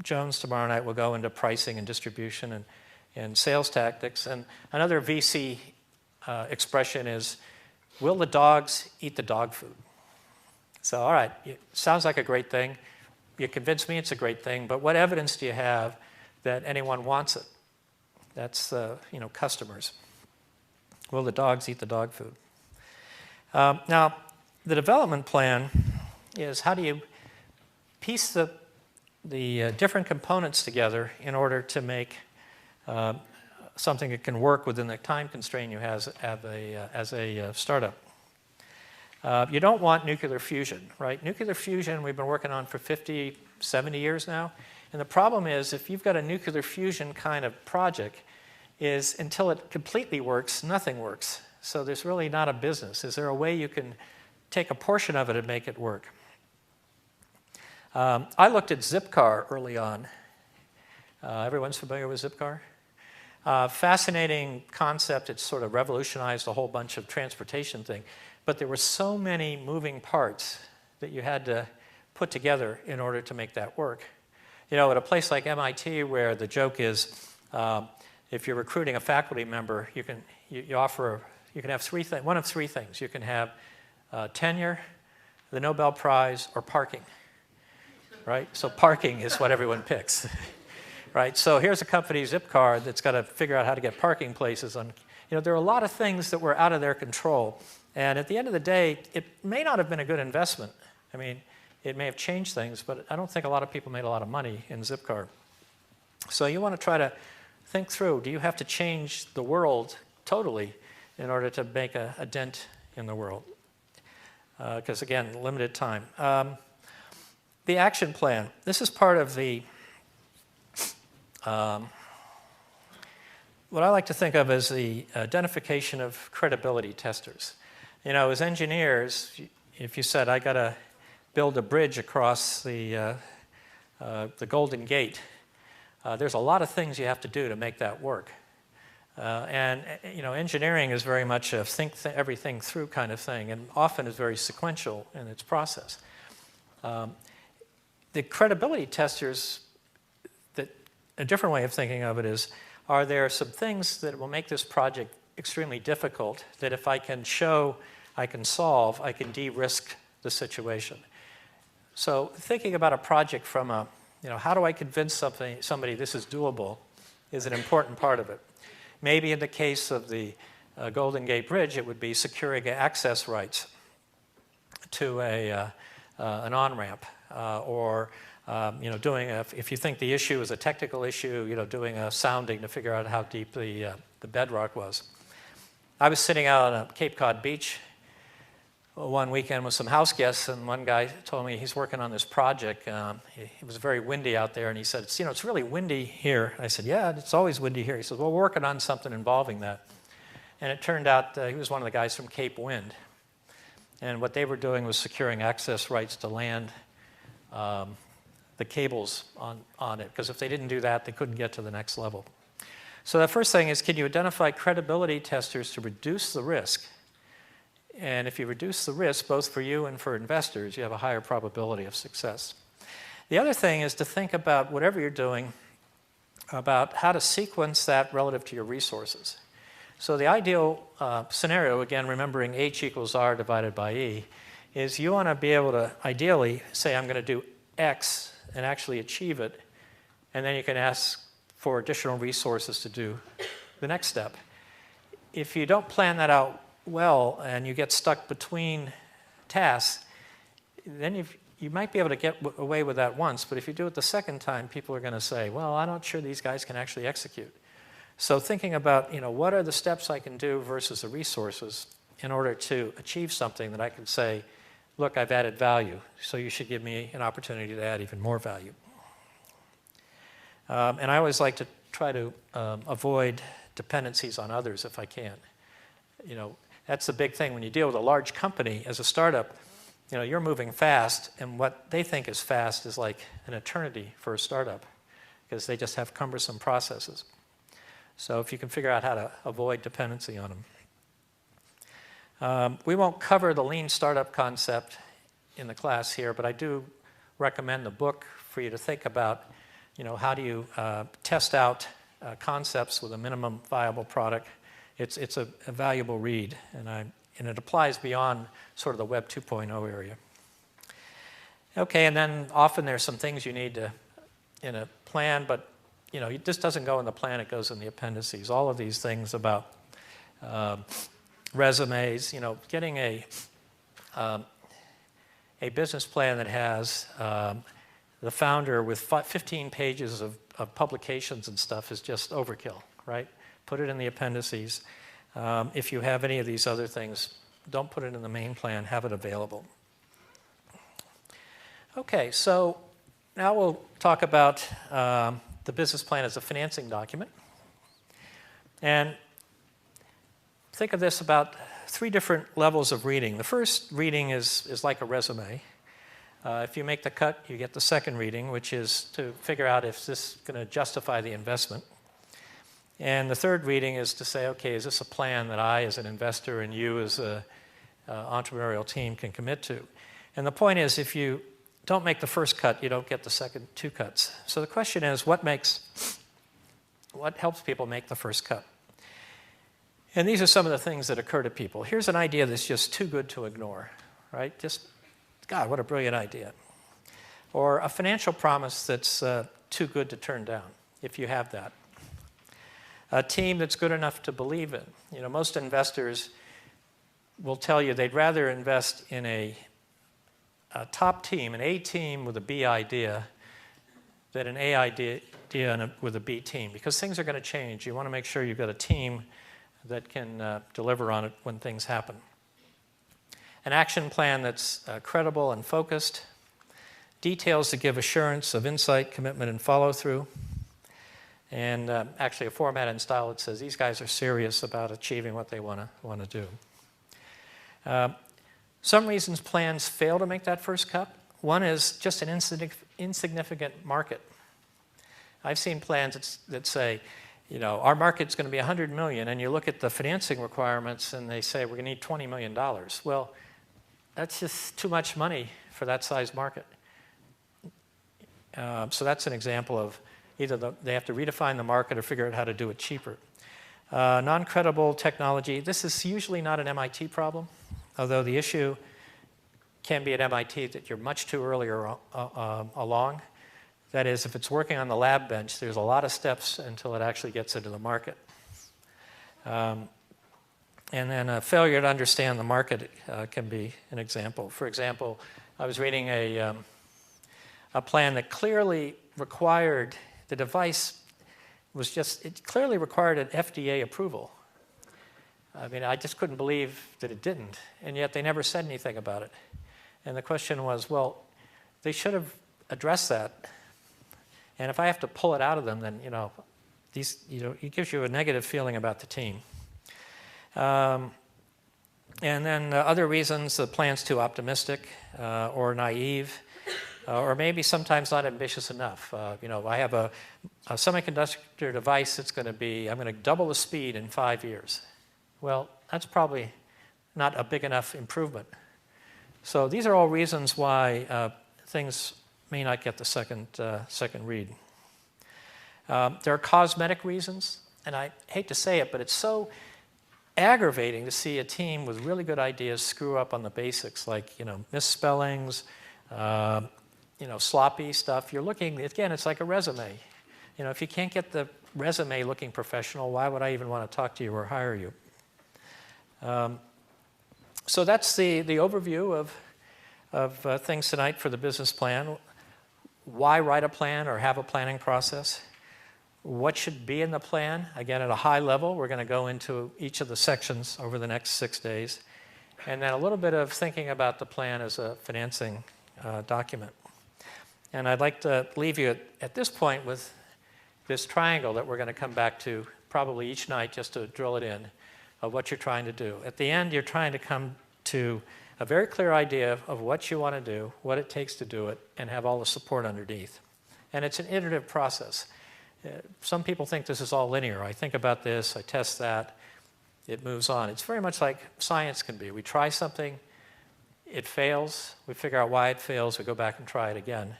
Jones tomorrow night, we'll go into pricing and distribution and sales tactics. And another VC expression is, will the dogs eat the dog food? So, all right, it sounds like a great thing. You convinced me it's a great thing, but what evidence do you have that anyone wants it? That's, you know, customers. Will the dogs eat the dog food? Now, the development plan is how do you piece the different components together in order to make something that can work within the time constraint you have as a startup. You don't want nuclear fusion, right? Nuclear fusion we've been working on for 50, 70 years now. And the problem is, if you've got a nuclear fusion kind of project, is until it completely works, nothing works. So there's really not a business. Is there a way you can take a portion of it and make it work? I looked at Zipcar early on. Everyone's familiar with Zipcar? Fascinating concept. It's sort of revolutionized a whole bunch of transportation thing. But there were so many moving parts that you had to put together in order to make that work. You know, at a place like MIT, where the joke is, if you're recruiting a faculty member, you can have one of three things. You can have tenure, the Nobel Prize, or parking. Right? So parking is what everyone picks. Right? So here's a company, Zipcar, that's got to figure out how to get parking places. There are a lot of things that were out of their control. And at the end of the day, it may not have been a good investment. I mean, it may have changed things, but I don't think a lot of people made a lot of money in Zipcar. So you want to try to think through, do you have to change the world totally in order to make a dent in the world? Because again, limited time. The action plan. This is part of the, what I like to think of as the identification of credibility testers. You know, as engineers, if you said, I got to build a bridge across the Golden Gate, there's a lot of things you have to do to make that work. Engineering is very much a think everything through kind of thing, and often is very sequential in its process. The credibility testers, a different way of thinking of it is, are there some things that will make this project extremely difficult that if I can show, I can solve, I can de-risk the situation? So thinking about a project from how do I convince somebody this is doable is an important part of it. Maybe in the case of the Golden Gate Bridge, it would be securing access rights to an on-ramp, or if you think the issue is a technical issue, doing a sounding to figure out how deep the bedrock was. I was sitting out on a Cape Cod beach one weekend with some house guests, and one guy told me he's working on this project. It was very windy out there, and he said, it's really windy here. I said, yeah, it's always windy here. He said, well, we're working on something involving that. And it turned out he was one of the guys from Cape Wind. And what they were doing was securing access rights to land the cables on it, because if they didn't do that, they couldn't get to the next level. So the first thing is, can you identify credibility testers to reduce the risk? And if you reduce the risk, both for you and for investors, you have a higher probability of success. The other thing is to think about whatever you're doing, about how to sequence that relative to your resources. So the ideal scenario, again, remembering H equals R divided by E, is you want to be able to ideally say, I'm going to do X and actually achieve it, and then you can ask for additional resources to do the next step. If you don't plan that out well and you get stuck between tasks, then you might be able to get away with that once, but if you do it the second time, people are going to say, well, I'm not sure these guys can actually execute. So thinking about, what are the steps I can do versus the resources in order to achieve something that I can say, look, I've added value, so you should give me an opportunity to add even more value. And I always like to try to avoid dependencies on others if I can. That's the big thing when you deal with a large company as a startup. You're moving fast, and what they think is fast is like an eternity for a startup, because they just have cumbersome processes. So if you can figure out how to avoid dependency on them. We won't cover the lean startup concept in the class here, but I do recommend the book for you to think about, how do you test out concepts with a minimum viable product. It's a valuable read, and it applies beyond sort of the Web 2.0 area. Okay, and then often there's some things you need to in a plan, but this doesn't go in the plan, it goes in the appendices. All of these things about resumes, getting a business plan that has the founder with 15 pages of publications and stuff is just overkill, right? Put it in the appendices. If you have any of these other things, don't put it in the main plan, have it available. Okay, so now we'll talk about the business plan as a financing document. And think of this about 3 different levels of reading. The first reading is like a resume. If you make the cut, you get the second reading, which is to figure out if this is going to justify the investment. And the third reading is to say, okay, is this a plan that I as an investor and you as an entrepreneurial team can commit to? And the point is, if you don't make the first cut, you don't get the second 2 cuts. So the question is, what helps people make the first cut? And these are some of the things that occur to people. Here's an idea that's just too good to ignore, right? Just, God, what a brilliant idea. Or a financial promise that's too good to turn down, if you have that. A team that's good enough to believe in. You know, most investors will tell you they'd rather invest in a top team, an A team with a B idea, than an A idea with a B team, because things are going to change. You want to make sure you've got a team that can deliver on it when things happen. An action plan that's credible and focused. Details that give assurance of insight, commitment, and follow-through. And actually a format and style that says these guys are serious about achieving what they want to do. Some reasons plans fail to make that first cut. One is just an insignificant market. I've seen plans that say, you know, our market's going to be 100 million, and you look at the financing requirements and they say we're going to need $20 million. Well, that's just too much money for that size market. So that's an example of either they have to redefine the market or figure out how to do it cheaper. Non-credible technology. This is usually not an MIT problem, although the issue can be at MIT that you're much too early along. That is, if it's working on the lab bench, there's a lot of steps until it actually gets into the market. And then a failure to understand the market can be an example. For example, I was reading a plan that clearly required, the device was just, it clearly required an FDA approval. I mean, I just couldn't believe that it didn't, and yet they never said anything about it. And the question was, well, they should have addressed that. And if I have to pull it out of them, then, it gives you a negative feeling about the team. And then other reasons, the plan's too optimistic or naive, or maybe sometimes not ambitious enough. I have a semiconductor device that's going to be, I'm going to double the speed in 5 years. Well, that's probably not a big enough improvement. So these are all reasons why things may not get the second read. There are cosmetic reasons, and I hate to say it, but it's so aggravating to see a team with really good ideas screw up on the basics, like misspellings, sloppy stuff. You're looking, again, it's like a resume. If you can't get the resume looking professional, why would I even want to talk to you or hire you? So that's the overview of things tonight for the business plan. Why write a plan or have a planning process? What should be in the plan? Again, at a high level, we're going to go into each of the sections over the next 6 days. And then a little bit of thinking about the plan as a financing document. And I'd like to leave you at this point with this triangle that we're going to come back to probably each night just to drill it in of what you're trying to do. At the end, you're trying to come to a very clear idea of what you want to do, what it takes to do it, and have all the support underneath. And it's an iterative process. Some people think this is all linear. I think about this, I test that, it moves on. It's very much like science can be. We try something, it fails, we figure out why it fails, we go back and try it again.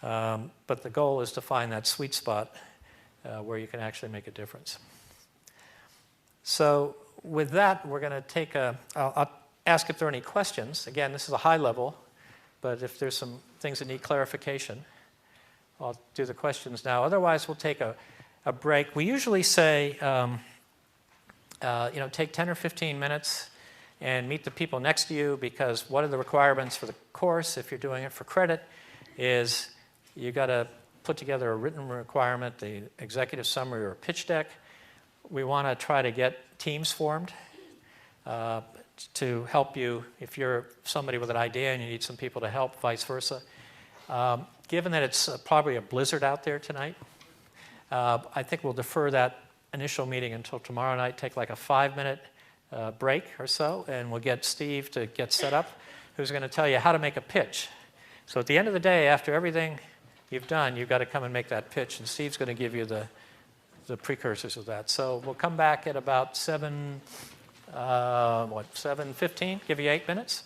But the goal is to find that sweet spot where you can actually make a difference. So with that, we're going to take I'll ask if there are any questions. Again, this is a high level, but if there's some things that need clarification, I'll do the questions now. Otherwise, we'll take a break. We usually say, take 10 or 15 minutes and meet the people next to you, because one of the requirements for the course, if you're doing it for credit, is you got to put together a written requirement, the executive summary or pitch deck. We want to try to get teams formed to help you if you're somebody with an idea and you need some people to help, vice versa. Given that it's probably a blizzard out there tonight, I think we'll defer that initial meeting until tomorrow night, take like a 5-minute break or so, and we'll get Steve to get set up, who's going to tell you how to make a pitch. So at the end of the day, after everything you've done, you've got to come and make that pitch, and Steve's going to give you the precursors of that. So we'll come back at about 7:15, give you 8 minutes.